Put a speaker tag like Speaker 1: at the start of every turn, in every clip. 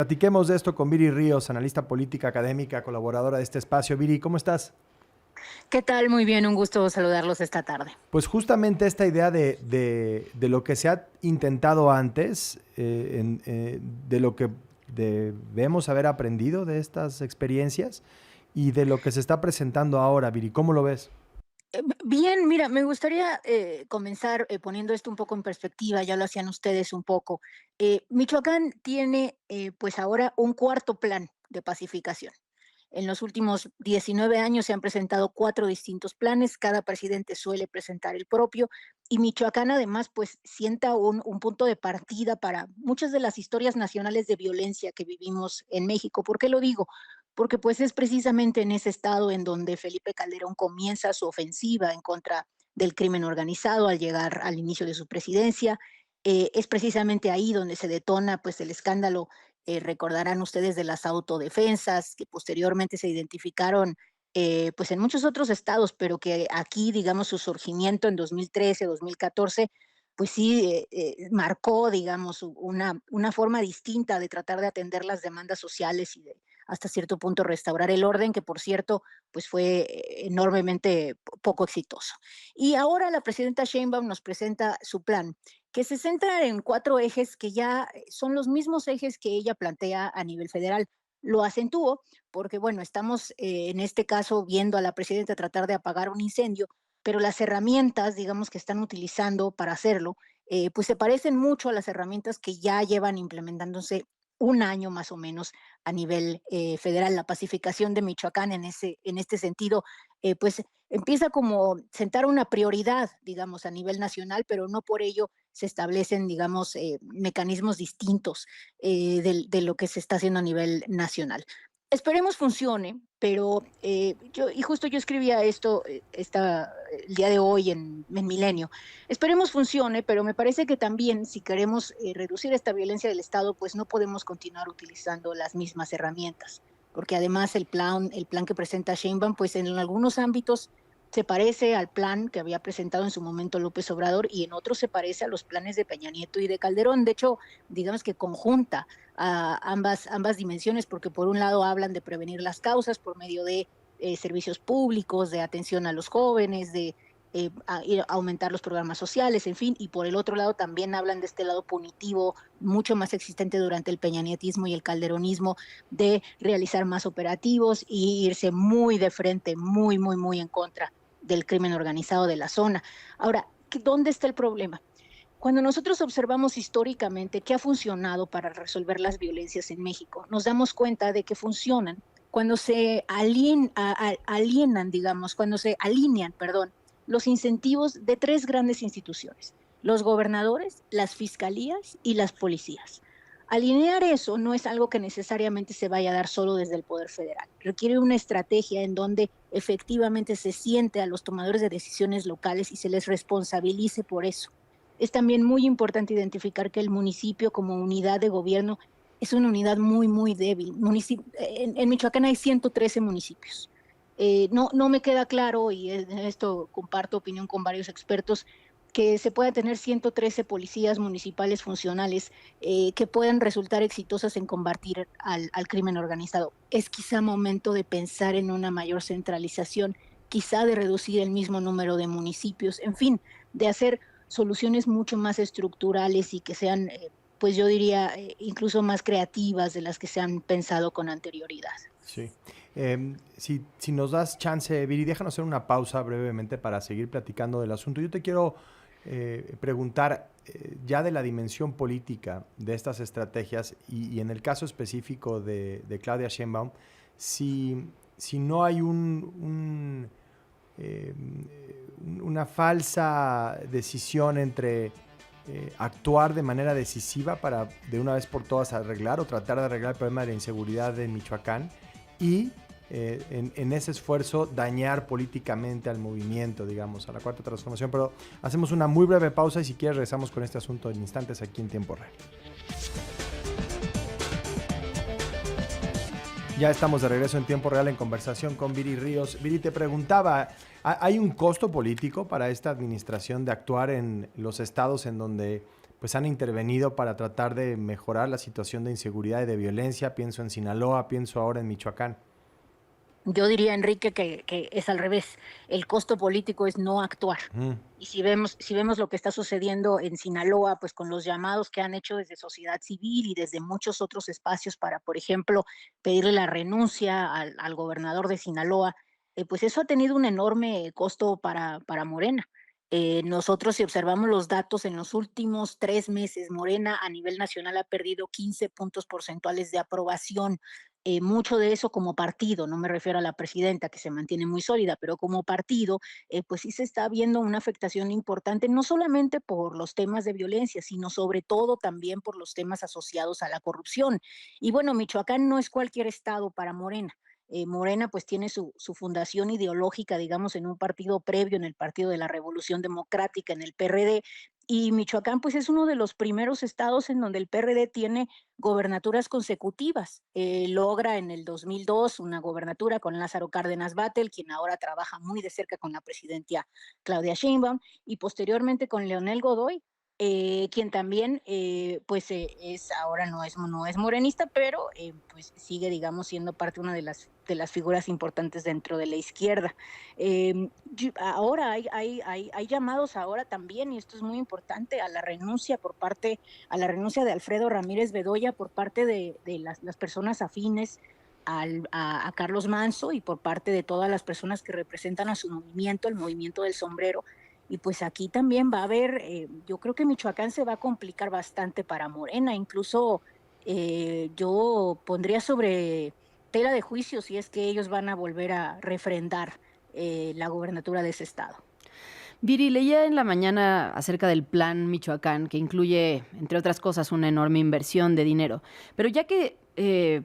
Speaker 1: Platiquemos de esto con Viri Ríos, analista política académica, colaboradora de este espacio. Viri, ¿cómo estás?
Speaker 2: ¿Qué tal? Muy bien, un gusto saludarlos esta tarde.
Speaker 1: Pues justamente esta idea de lo que se ha intentado antes, de lo que debemos haber aprendido de estas experiencias y de lo que se está presentando ahora, Viri, ¿cómo lo ves?
Speaker 2: Bien, mira, me gustaría comenzar poniendo esto un poco en perspectiva, ya lo hacían ustedes un poco. Michoacán tiene pues ahora un cuarto plan de pacificación. En los últimos 19 años se han presentado 4 distintos planes, cada presidente suele presentar el propio y Michoacán además pues sienta un punto de partida para muchas de las historias nacionales de violencia que vivimos en México. ¿Por qué lo digo? Porque pues es precisamente en ese estado en donde Felipe Calderón comienza su ofensiva en contra del crimen organizado al llegar al inicio de su presidencia. Es precisamente ahí donde se detona pues el escándalo, recordarán ustedes, de las autodefensas que posteriormente se identificaron pues en muchos otros estados, pero que aquí, digamos, su surgimiento en 2013, 2014, pues sí marcó, digamos, una forma distinta de tratar de atender las demandas sociales y de hasta cierto punto restaurar el orden, que por cierto, pues fue enormemente poco exitoso. Y ahora la presidenta Sheinbaum nos presenta su plan, que se centra en 4 ejes que ya son los mismos ejes que ella plantea a nivel federal. Lo acentúo porque, bueno, estamos en este caso viendo a la presidenta tratar de apagar un incendio, pero las herramientas, digamos, que están utilizando para hacerlo, pues se parecen mucho a las herramientas que ya llevan implementándose un año más o menos a nivel federal. La pacificación de Michoacán en este sentido, pues empieza como sentar una prioridad, digamos, a nivel nacional, pero no por ello se establecen, digamos, mecanismos distintos de lo que se está haciendo a nivel nacional. Esperemos funcione, pero y justo yo escribía esto el día de hoy en Milenio. Esperemos funcione, pero me parece que también si queremos reducir esta violencia del Estado, pues no podemos continuar utilizando las mismas herramientas, porque además el plan que presenta Sheinbaum, pues en algunos ámbitos se parece al plan que había presentado en su momento López Obrador y en otros se parece a los planes de Peña Nieto y de Calderón. De hecho, digamos que conjunta a ambas dimensiones, porque por un lado hablan de prevenir las causas por medio de servicios públicos, de atención a los jóvenes, de aumentar los programas sociales, en fin, y por el otro lado también hablan de este lado punitivo mucho más existente durante el peñanietismo y el calderonismo, de realizar más operativos y irse muy de frente, muy en contra del crimen organizado de la zona. Ahora, ¿dónde está el problema? Cuando nosotros observamos históricamente qué ha funcionado para resolver las violencias en México, nos damos cuenta de que funcionan cuando se alienan, digamos, cuando se alinean, perdón, los incentivos de 3 grandes instituciones: los gobernadores, las fiscalías y las policías. Alinear eso no es algo que necesariamente se vaya a dar solo desde el poder federal. Requiere una estrategia en donde efectivamente se siente a los tomadores de decisiones locales y se les responsabilice por eso. Es también muy importante identificar que el municipio como unidad de gobierno es una unidad muy débil. En Michoacán hay 113 municipios. No me queda claro, y en esto comparto opinión con varios expertos, que se puedan tener 113 policías municipales funcionales que puedan resultar exitosas en combatir al crimen organizado. Es quizá momento de pensar en una mayor centralización, quizá de reducir el mismo número de municipios, en fin, de hacer soluciones mucho más estructurales y que sean, pues yo diría, incluso más creativas de las que se han pensado con anterioridad.
Speaker 1: Sí. Si nos das chance, Viri, déjanos hacer una pausa brevemente para seguir platicando del asunto. Yo te quiero preguntar ya de la dimensión política de estas estrategias y en el caso específico de Claudia Sheinbaum, si no hay eh, una falsa decisión entre actuar de manera decisiva para de una vez por todas arreglar o tratar de arreglar el problema de la inseguridad de Michoacán y en ese esfuerzo dañar políticamente al movimiento, digamos, a la cuarta transformación. Pero hacemos una muy breve pausa y si quieres regresamos con este asunto en instantes aquí en Tiempo Real. Ya estamos de regreso en Tiempo Real en conversación con Viri Ríos. Viri, te preguntaba, ¿hay un costo político para esta administración de actuar en los estados en donde pues han intervenido para tratar de mejorar la situación de inseguridad y de violencia. Pienso en Sinaloa, pienso ahora en Michoacán.
Speaker 2: Yo diría, Enrique, que es al revés. El costo político es no actuar.
Speaker 1: Mm,
Speaker 2: Y si vemos lo que está sucediendo en Sinaloa, pues con los llamados que han hecho desde sociedad civil y desde muchos otros espacios para, por ejemplo, pedirle la renuncia al gobernador de Sinaloa, pues eso ha tenido un enorme costo para Morena. Nosotros, si observamos los datos en los últimos 3 meses, Morena a nivel nacional ha perdido 15 puntos porcentuales de aprobación. Mucho de eso como partido, no me refiero a la presidenta, que se mantiene muy sólida, pero como partido, pues sí se está viendo una afectación importante, no solamente por los temas de violencia, sino sobre todo también por los temas asociados a la corrupción. Y bueno, Michoacán no es cualquier estado para Morena. Morena pues tiene su fundación ideológica, digamos, en un partido previo, en el Partido de la Revolución Democrática, en el PRD, y Michoacán pues es uno de los primeros estados en donde el PRD tiene gobernaturas consecutivas. Logra en el 2002 una gobernatura con Lázaro Cárdenas Batlle, quien ahora trabaja muy de cerca con la presidenta Claudia Sheinbaum, y posteriormente con Leonel Godoy, quien también, pues, ahora no es morenista, pero pues sigue, digamos, siendo parte una de las figuras importantes dentro de la izquierda. Ahora hay llamados ahora también, y esto es muy importante, a la renuncia de Alfredo Ramírez Bedoya por parte de las personas afines a Carlos Manso y por parte de todas las personas que representan a su movimiento, el movimiento del sombrero. Y pues aquí también va a haber, yo creo que Michoacán se va a complicar bastante para Morena, incluso yo pondría sobre tela de juicio si es que ellos van a volver a refrendar la gobernatura de ese estado.
Speaker 3: Viri, leía en la mañana acerca del Plan Michoacán, que incluye, entre otras cosas, una enorme inversión de dinero. Pero ya que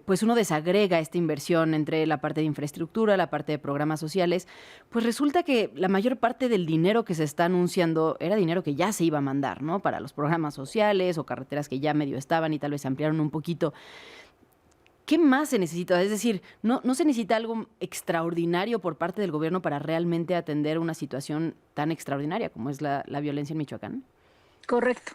Speaker 3: pues uno desagrega esta inversión entre la parte de infraestructura, la parte de programas sociales, pues resulta que la mayor parte del dinero que se está anunciando era dinero que ya se iba a mandar, ¿no? Para los programas sociales o carreteras que ya medio estaban y tal vez se ampliaron un poquito. ¿Qué más se necesita? Es decir, ¿no se necesita algo extraordinario por parte del gobierno para realmente atender una situación tan extraordinaria como es la violencia en Michoacán?
Speaker 2: Correcto.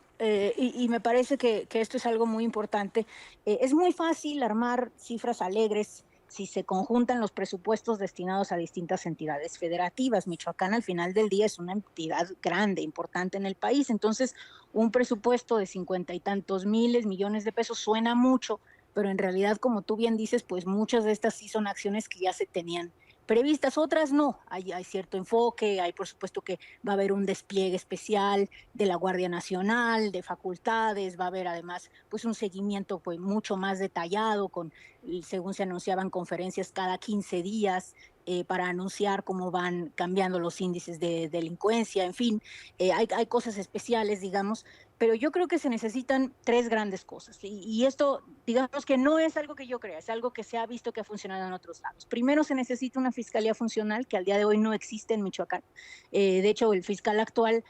Speaker 2: Y me parece que esto es algo muy importante. Es muy fácil armar cifras alegres si se conjuntan los presupuestos destinados a distintas entidades federativas. Michoacán al final del día es una entidad grande, importante en el país. Entonces, un presupuesto de 50 y tantos miles millones de pesos suena mucho, pero en realidad, como tú bien dices, pues muchas de estas sí son acciones que ya se tenían previstas, otras no. Hay cierto enfoque, hay por supuesto que va a haber un despliegue especial de la Guardia Nacional, de facultades, va a haber además pues un seguimiento pues mucho más detallado según se anunciaban conferencias cada 15 días para anunciar cómo van cambiando los índices de delincuencia, en fin, hay cosas especiales, digamos, pero yo creo que se necesitan tres grandes cosas y esto, digamos que no es algo que yo crea, es algo que se ha visto que ha funcionado en otros lados. Primero se necesita una fiscalía funcional que al día de hoy no existe en Michoacán. De hecho, el fiscal actual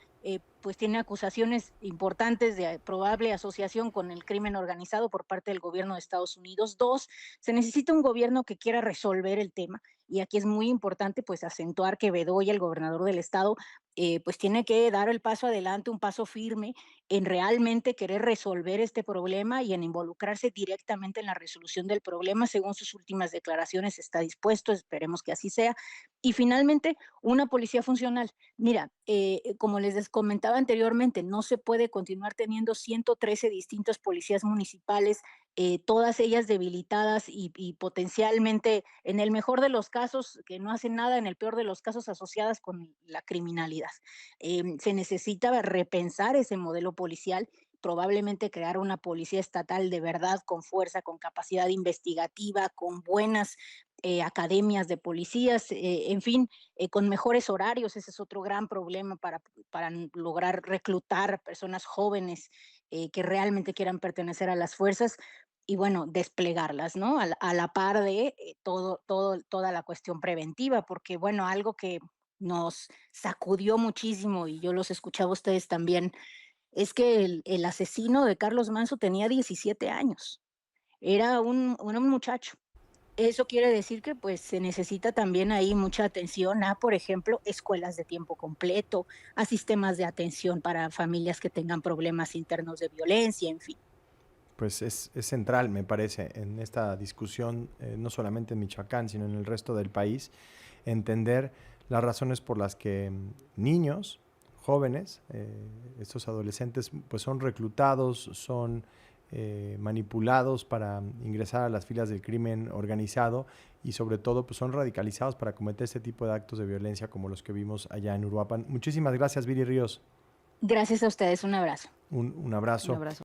Speaker 2: pues tiene acusaciones importantes de probable asociación con el crimen organizado por parte del gobierno de Estados Unidos. Dos, se necesita un gobierno que quiera resolver el tema. Y aquí es muy importante pues acentuar que Bedoya, el gobernador del estado, pues tiene que dar el paso adelante, un paso firme en realmente querer resolver este problema y en involucrarse directamente en la resolución del problema. Según sus últimas declaraciones, está dispuesto, esperemos que así sea. Y finalmente, una policía funcional. Mira, como les comentaba anteriormente, no se puede continuar teniendo 113 distintos policías municipales, todas ellas debilitadas y potencialmente, en el mejor de los casos, que no hacen nada, en el peor de los casos, asociadas con la criminalidad. Se necesita repensar ese modelo policial, probablemente crear una policía estatal de verdad, con fuerza, con capacidad investigativa, con buenas academias de policías, en fin, con mejores horarios. Ese es otro gran problema para lograr reclutar personas jóvenes que realmente quieran pertenecer a las fuerzas y bueno, desplegarlas, ¿no? A la par de toda la cuestión preventiva, porque bueno, algo que nos sacudió muchísimo y yo los escuchaba a ustedes también, es que el asesino de Carlos Manso tenía 17 años, era un muchacho. Eso quiere decir que pues se necesita también ahí mucha atención a, por ejemplo, escuelas de tiempo completo, a sistemas de atención para familias que tengan problemas internos de violencia, en fin.
Speaker 1: Pues es central, me parece, en esta discusión, no solamente en Michoacán, sino en el resto del país, entender las razones por las que niños, jóvenes, estos adolescentes, pues son reclutados, son manipulados para ingresar a las filas del crimen organizado y sobre todo pues son radicalizados para cometer este tipo de actos de violencia como los que vimos allá en Uruapan. Muchísimas gracias, Viri Ríos.
Speaker 2: Gracias a ustedes, un abrazo.
Speaker 1: Un abrazo.
Speaker 3: Un abrazo.